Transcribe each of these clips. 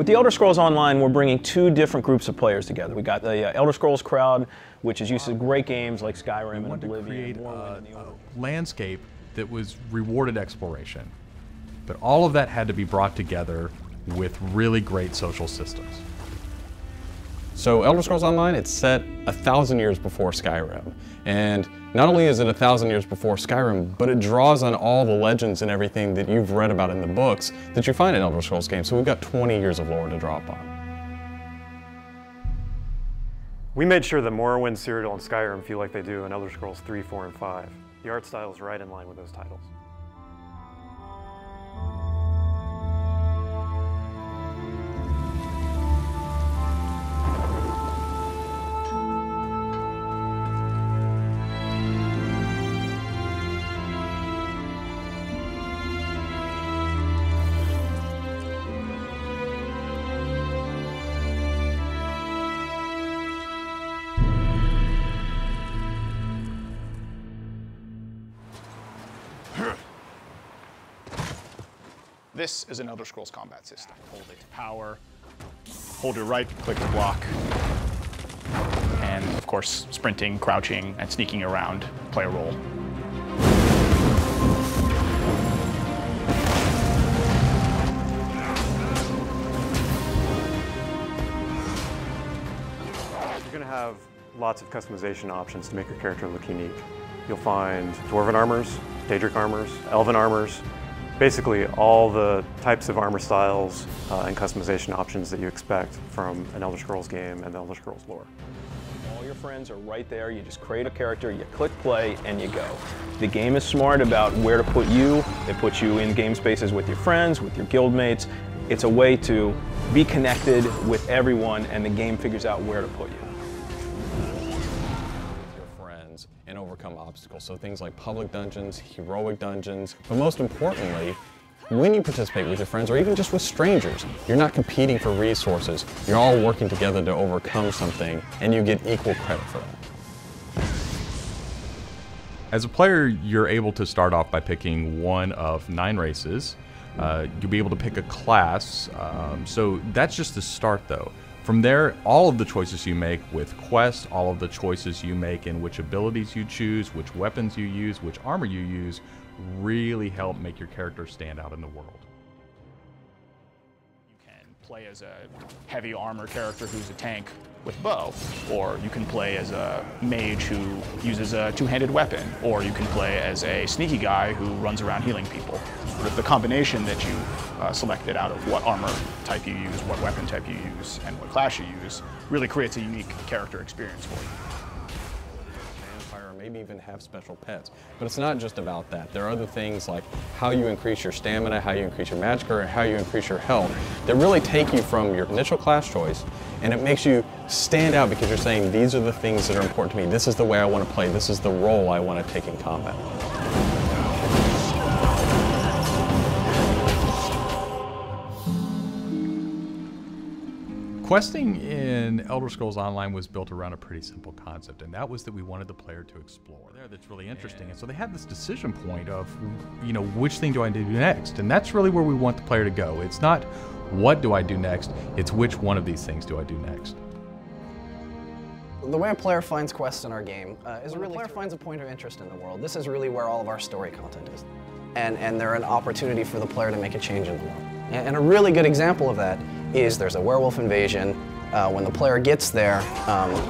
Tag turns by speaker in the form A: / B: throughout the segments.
A: With the Elder Scrolls Online, we're bringing two different groups of players together. We got the Elder Scrolls crowd, which is used to great games like Skyrim and Oblivion.
B: To create a landscape that was rewarded exploration. But all of that had to be brought together with really great social systems.
C: So Elder Scrolls Online, it's set 1,000 years before Skyrim. And not only is it 1,000 years before Skyrim, but it draws on all the legends and everything that you've read about in the books that you find in Elder Scrolls games. So we've got 20 years of lore to draw upon.
D: We made sure that Morrowind, Cyrodiil, and Skyrim feel like they do in Elder Scrolls 3, 4, and 5. The art style is right in line with those titles.
E: This is an Elder Scrolls combat system. Hold it to power, hold your right, click to block, and of course, sprinting, crouching, and sneaking around play a role.
D: You're going to have lots of customization options to make your character look unique. You'll find Dwarven armors, Daedric armors, Elven armors, basically all the types of armor styles and customization options that you expect from an Elder Scrolls game and the Elder Scrolls lore.
A: All your friends are right there. You just create a character, you click play, and you go. The game is smart about where to put you. It puts you in game spaces with your friends, with your guildmates. It's a way to be connected with everyone, and the game figures out where to put you.
C: And overcome obstacles. So things like public dungeons, heroic dungeons, but most importantly, when you participate with your friends or even just with strangers, you're not competing for resources. You're all working together to overcome something, and you get equal credit for that.
B: As a player, you're able to start off by picking one of 9 races. You'll be able to pick a class, so that's just the start though. From there, all of the choices you make with quests, all of the choices you make in which abilities you choose, which weapons you use, which armor you use, really help make your character stand out in the world.
E: You can play as a heavy armor character who's a tank with bow, or you can play as a mage who uses a two-handed weapon, or you can play as a sneaky guy who runs around healing people. With the combination that you selected out of what armor type you use, what weapon type you use, and what class you use, really creates a unique character experience for you.
C: Vampire, or maybe even have special pets. But it's not just about that. There are other things like how you increase your stamina, how you increase your magic, or how you increase your health that really take you from your initial class choice, and it makes you stand out because you're saying, these are the things that are important to me. This is the way I want to play. This is the role I want to take in combat.
B: Questing in Elder Scrolls Online was built around a pretty simple concept, and that was that we wanted the player to explore. That's really interesting, and so they had this decision point of, which thing do I do next? And that's really where we want the player to go. It's not what do I do next, it's which one of these things do I do next.
F: The way a player finds quests in our game is really the player finds a point of interest in the world. This is really where all of our story content is. And they're an opportunity for the player to make a change in the world. And a really good example of that is there's a werewolf invasion. When the player gets there,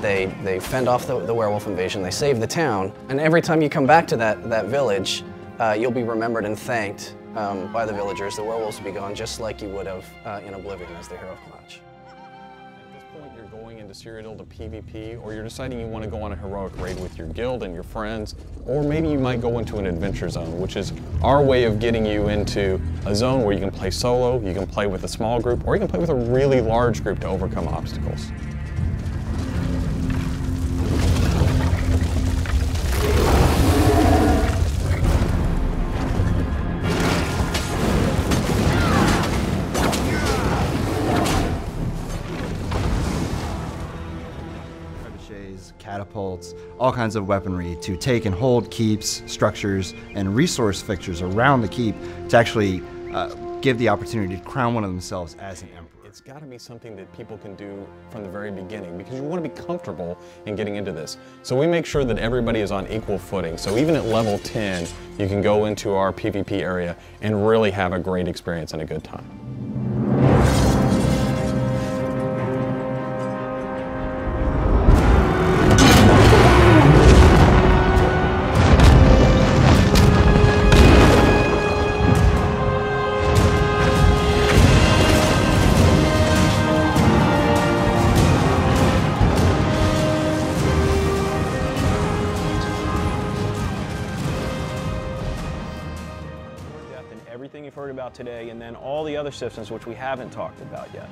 F: they fend off the werewolf invasion, they save the town, and every time you come back to that village, you'll be remembered and thanked by the villagers. The werewolves will be gone just like you would have in Oblivion as the hero of Clutch.
C: At this point, you're going into Cyrodiil to PvP, or you're deciding you want to go on a heroic raid with your guild and your friends, or maybe you might go into an adventure zone, which is our way of getting you into a zone where you can play solo, you can play with a small group, or you can play with a really large group to overcome obstacles.
G: Catapults, all kinds of weaponry to take and hold keeps, structures, and resource fixtures around the keep to actually give the opportunity to crown one of themselves as an emperor.
C: it's got to be something that people can do from the very beginning, because you want to be comfortable in getting into this. So we make sure that everybody is on equal footing. So even at level 10, you can go into our PvP area and really have a great experience and a good time.
A: Everything you've heard about today, and then all the other systems which we haven't talked about yet.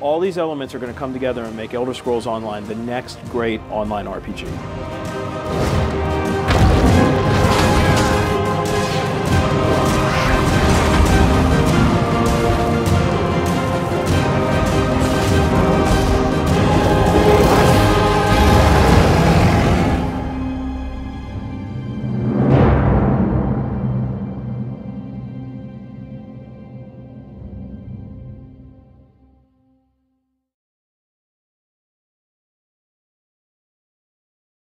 A: All these elements are going to come together and make Elder Scrolls Online the next great online RPG.